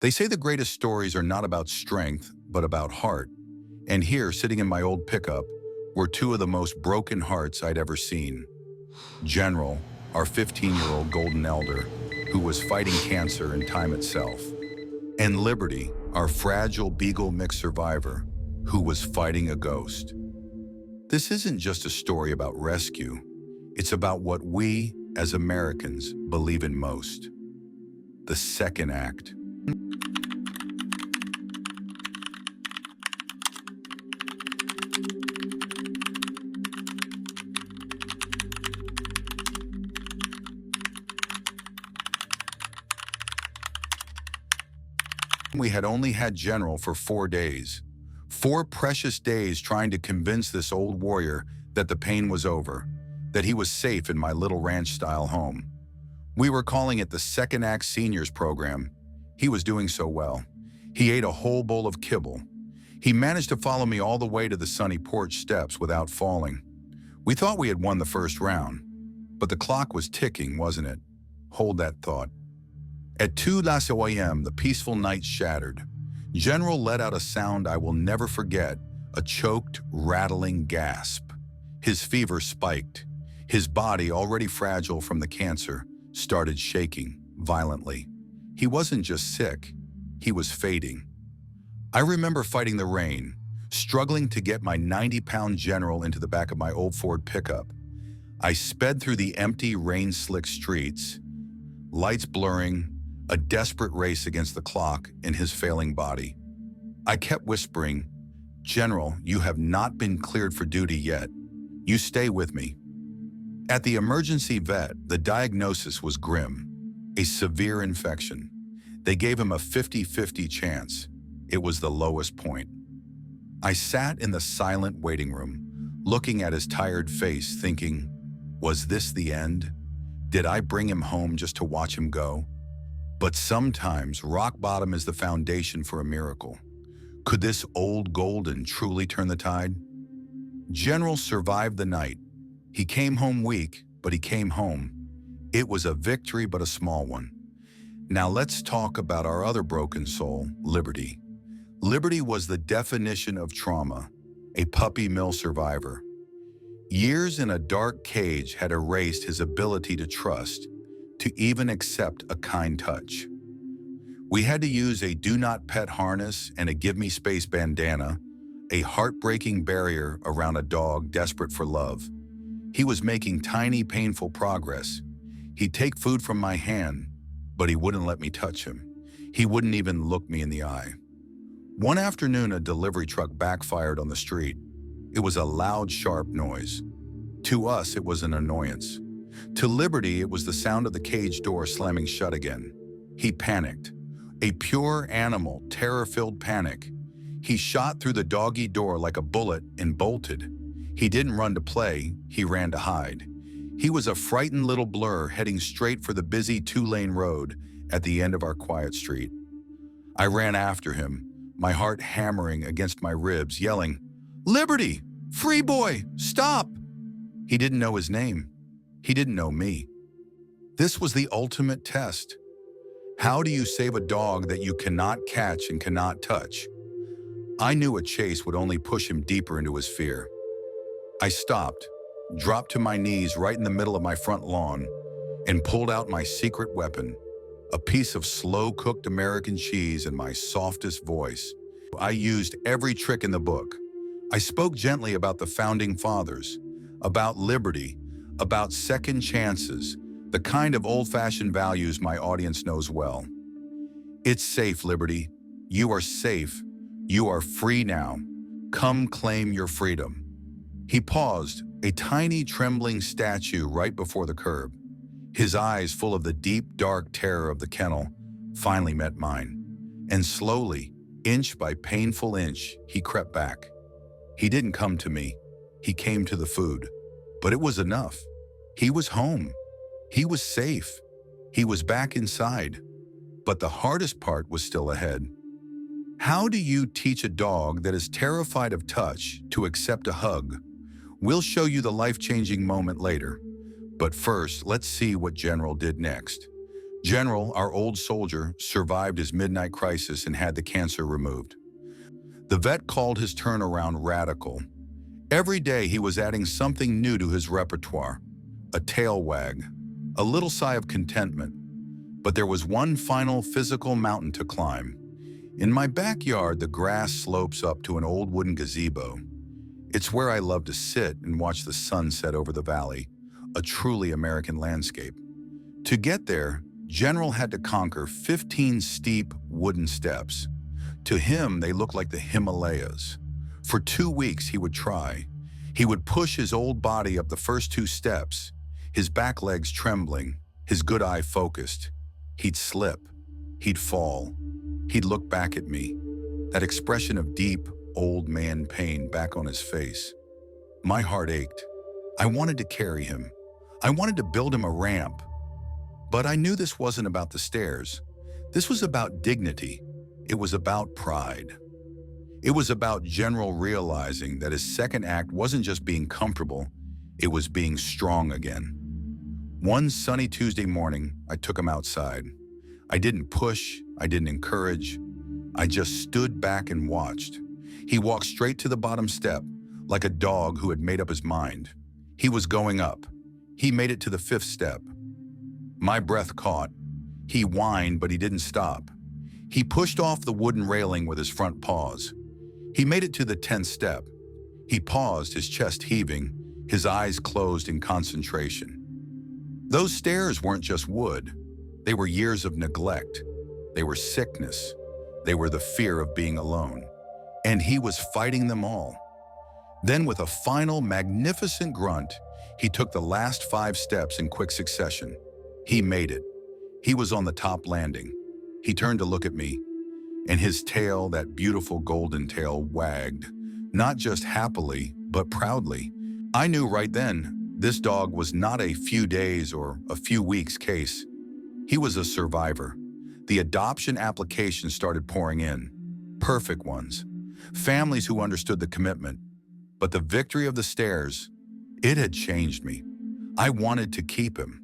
They say the greatest stories are not about strength, but about heart. And here, sitting in my old pickup, were two of the most broken hearts I'd ever seen. General, our 15-year-old golden elder, who was fighting cancer and time itself. And Liberty, our fragile beagle mix survivor, who was fighting a ghost. This isn't just a story about rescue. It's about what we, as Americans, believe in most. The second act. We had only had General for 4 days. 4 precious days trying to convince this old warrior that the pain was over, that he was safe in my little ranch-style home. We were calling it the Second Act Seniors Program. He was doing so well. He ate a whole bowl of kibble. He managed to follow me all the way to the sunny porch steps without falling. We thought we had won the first round, but the clock was ticking, wasn't it? Hold that thought. At 2 a.m., the peaceful night shattered. General let out a sound I will never forget, a choked, rattling gasp. His fever spiked. His body, already fragile from the cancer, started shaking violently. He wasn't just sick, he was fading. I remember fighting the rain, struggling to get my 90-pound General into the back of my old Ford pickup. I sped through the empty, rain-slicked streets, lights blurring, a desperate race against the clock in his failing body. I kept whispering, "General, you have not been cleared for duty yet. You stay with me." At the emergency vet, the diagnosis was grim, a severe infection. They gave him a 50-50 chance. It was the lowest point. I sat in the silent waiting room, looking at his tired face, thinking, was this the end? Did I bring him home just to watch him go? But sometimes rock bottom is the foundation for a miracle. Could this old golden truly turn the tide? General survived the night. He came home weak, but he came home. It was a victory, but a small one. Now let's talk about our other broken soul, Liberty. Liberty was the definition of trauma, a puppy mill survivor. Years in a dark cage had erased his ability to trust, to even accept a kind touch. We had to use a do not pet harness and a give me space bandana, a heartbreaking barrier around a dog desperate for love. He was making tiny, painful progress. He'd take food from my hand, but he wouldn't let me touch him. He wouldn't even look me in the eye. One afternoon, a delivery truck backfired on the street. It was a loud, sharp noise. To us, it was an annoyance. To Liberty, it was the sound of the cage door slamming shut again. He panicked. A pure animal, terror-filled panic. He shot through the doggy door like a bullet and bolted. He didn't run to play, he ran to hide. He was a frightened little blur heading straight for the busy 2-lane road at the end of our quiet street. I ran after him, my heart hammering against my ribs, yelling, "Liberty! Free boy! Stop!" He didn't know his name. He didn't know me. This was the ultimate test. How do you save a dog that you cannot catch and cannot touch? I knew a chase would only push him deeper into his fear. I stopped, dropped to my knees right in the middle of my front lawn, and pulled out my secret weapon, a piece of slow-cooked American cheese in my softest voice. I used every trick in the book. I spoke gently about the founding fathers, about liberty, about second chances, the kind of old-fashioned values my audience knows well. It's safe, Liberty. You are safe. You are free now. Come claim your freedom. He paused, a tiny trembling statue right before the curb. His eyes, full of the deep, dark terror of the kennel, finally met mine. And slowly, inch by painful inch, he crept back. He didn't come to me. He came to the food. But it was enough. He was home. He was safe. He was back inside. But the hardest part was still ahead. How do you teach a dog that is terrified of touch to accept a hug? We'll show you the life-changing moment later. But first, let's see what General did next. General, our old soldier, survived his midnight crisis and had the cancer removed. The vet called his turnaround radical. Every day he was adding something new to his repertoire, a tail wag, a little sigh of contentment. But there was one final physical mountain to climb. In my backyard, the grass slopes up to an old wooden gazebo. It's where I love to sit and watch the sun set over the valley, a truly American landscape. To get there, General had to conquer 15 steep wooden steps. To him, they looked like the Himalayas. For 2 weeks, he would try. He would push his old body up the first 2 steps, his back legs trembling, his good eye focused. He'd slip. He'd fall. He'd look back at me, that expression of deep, old man pain back on his face. My heart ached. I wanted to carry him. I wanted to build him a ramp. But I knew this wasn't about the stairs. This was about dignity. It was about pride. It was about General realizing that his second act wasn't just being comfortable, it was being strong again. One sunny Tuesday morning, I took him outside. I didn't push, I didn't encourage. I just stood back and watched. He walked straight to the bottom step, like a dog who had made up his mind. He was going up. He made it to the 5th step. My breath caught. He whined, but he didn't stop. He pushed off the wooden railing with his front paws. He made it to the 10th step. He paused, his chest heaving, his eyes closed in concentration. Those stairs weren't just wood. They were years of neglect. They were sickness. They were the fear of being alone. And he was fighting them all. Then with a final magnificent grunt, he took the last 5 steps in quick succession. He made it. He was on the top landing. He turned to look at me, and his tail, that beautiful golden tail, wagged, not just happily, but proudly. I knew right then, this dog was not a few days or a few weeks case. He was a survivor. The adoption applications started pouring in. Perfect ones. Families who understood the commitment. But the victory of the stairs, it had changed me. I wanted to keep him.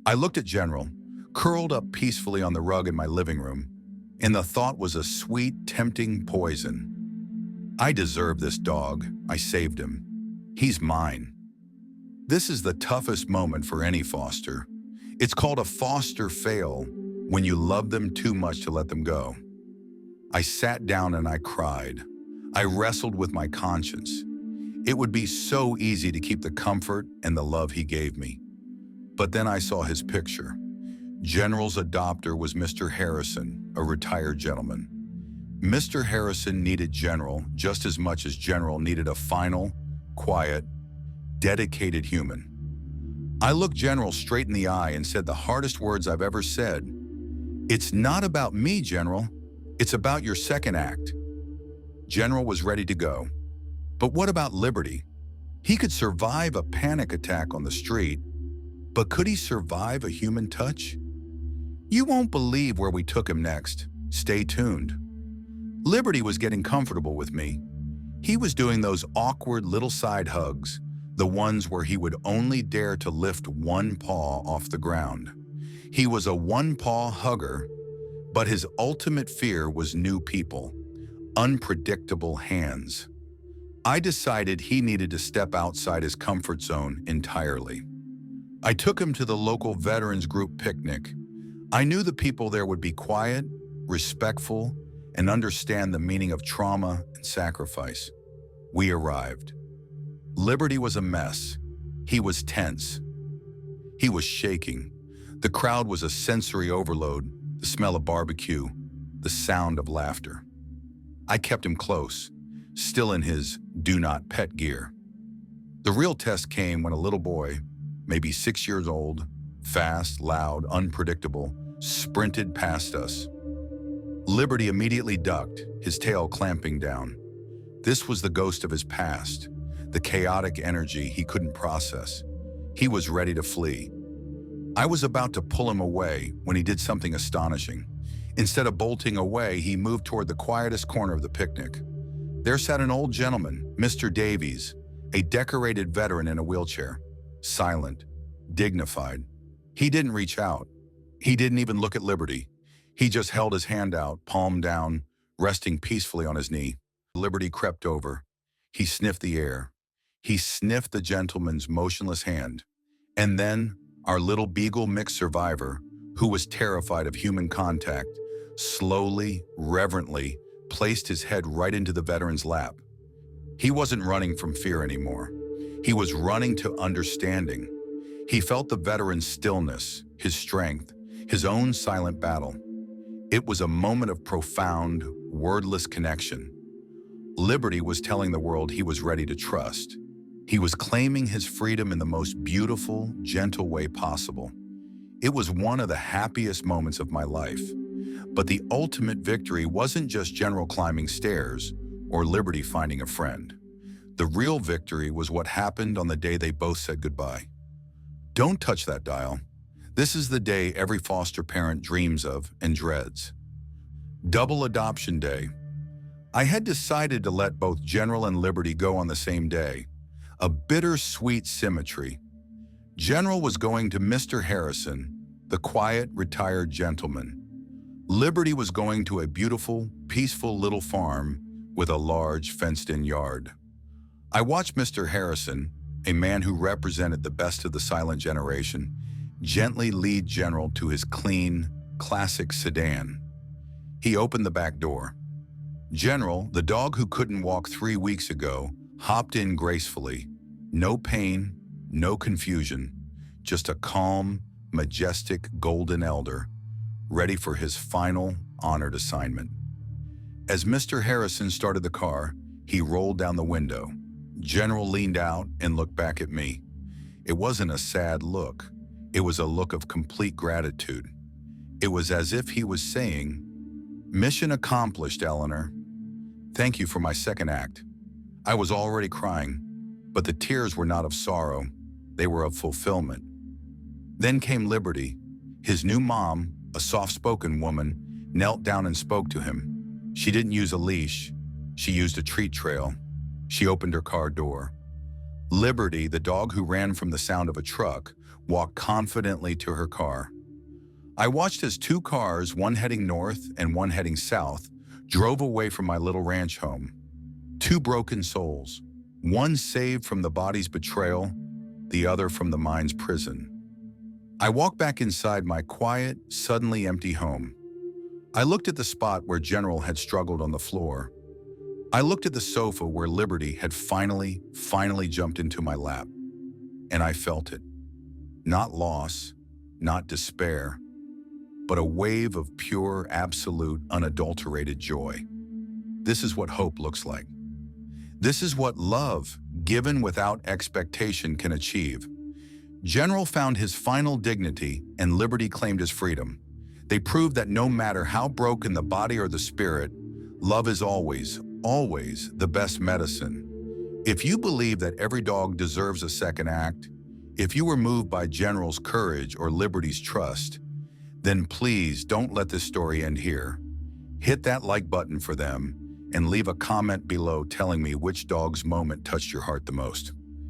I looked at General, curled up peacefully on the rug in my living room, and the thought was a sweet, tempting poison. I deserve this dog. I saved him. He's mine. This is the toughest moment for any foster. It's called a foster fail when you love them too much to let them go. I sat down and I cried. I wrestled with my conscience. It would be so easy to keep the comfort and the love he gave me. But then I saw his picture. General's adopter was Mr. Harrison, a retired gentleman. Mr. Harrison needed General just as much as General needed a final, quiet, dedicated human. I looked General straight in the eye and said the hardest words I've ever said. "It's not about me, General. It's about your second act." General was ready to go. But what about Liberty? He could survive a panic attack on the street, but could he survive a human touch? You won't believe where we took him next. Stay tuned. Liberty was getting comfortable with me. He was doing those awkward little side hugs, the ones where he would only dare to lift one paw off the ground. He was a one-paw hugger, but his ultimate fear was new people, unpredictable hands. I decided he needed to step outside his comfort zone entirely. I took him to the local veterans group picnic. I knew the people there would be quiet, respectful, and understand the meaning of trauma and sacrifice. We arrived. Liberty was a mess. He was tense. He was shaking. The crowd was a sensory overload, the smell of barbecue, the sound of laughter. I kept him close, still in his do not pet gear. The real test came when a little boy, maybe 6 years old, fast, loud, unpredictable, sprinted past us. Liberty immediately ducked, his tail clamping down. This was the ghost of his past, the chaotic energy he couldn't process. He was ready to flee. I was about to pull him away when he did something astonishing. Instead of bolting away, he moved toward the quietest corner of the picnic. There sat an old gentleman, Mr. Davies, a decorated veteran in a wheelchair, silent, dignified. He didn't reach out. He didn't even look at Liberty. He just held his hand out, palm down, resting peacefully on his knee. Liberty crept over. He sniffed the air. He sniffed the gentleman's motionless hand. And then, our little beagle mix survivor, who was terrified of human contact, slowly, reverently, placed his head right into the veteran's lap. He wasn't running from fear anymore. He was running to understanding. He felt the veteran's stillness, his strength, his own silent battle. It was a moment of profound, wordless connection. Liberty was telling the world he was ready to trust. He was claiming his freedom in the most beautiful, gentle way possible. It was one of the happiest moments of my life. But the ultimate victory wasn't just General climbing stairs or Liberty finding a friend. The real victory was what happened on the day they both said goodbye. Don't touch that dial. This is the day every foster parent dreams of and dreads. Double Adoption Day. I had decided to let both General and Liberty go on the same day. A bittersweet symmetry. General was going to Mr. Harrison, the quiet, retired gentleman. Liberty was going to a beautiful, peaceful little farm with a large, fenced-in yard. I watched Mr. Harrison, a man who represented the best of the silent generation, gently lead General to his clean, classic sedan. He opened the back door. General, the dog who couldn't walk 3 weeks ago, hopped in gracefully. No pain, no confusion, just a calm, majestic golden elder, ready for his final, honored assignment. As Mr. Harrison started the car, he rolled down the window. General leaned out and looked back at me. It wasn't a sad look. It was a look of complete gratitude. It was as if he was saying, "Mission accomplished, Eleanor. Thank you for my second act." I was already crying, but the tears were not of sorrow. They were of fulfillment. Then came Liberty. His new mom, a soft-spoken woman, knelt down and spoke to him. She didn't use a leash. She used a treat trail. She opened her car door. Liberty, the dog who ran from the sound of a truck, walked confidently to her car. I watched as 2 cars, one heading north and one heading south, drove away from my little ranch home. 2 broken souls, one saved from the body's betrayal, the other from the mind's prison. I walked back inside my quiet, suddenly empty home. I looked at the spot where General had struggled on the floor. I looked at the sofa where Liberty had finally jumped into my lap. And I felt it. Not loss, not despair, but a wave of pure, absolute, unadulterated joy. This is what hope looks like. This is what love, given without expectation, can achieve. General found his final dignity and Liberty claimed his freedom. They proved that no matter how broken the body or the spirit, love is always the best medicine. If you believe that every dog deserves a second act, if you were moved by General's courage or Liberty's trust, then please don't let this story end here. Hit that like button for them and leave a comment below telling me which dog's moment touched your heart the most.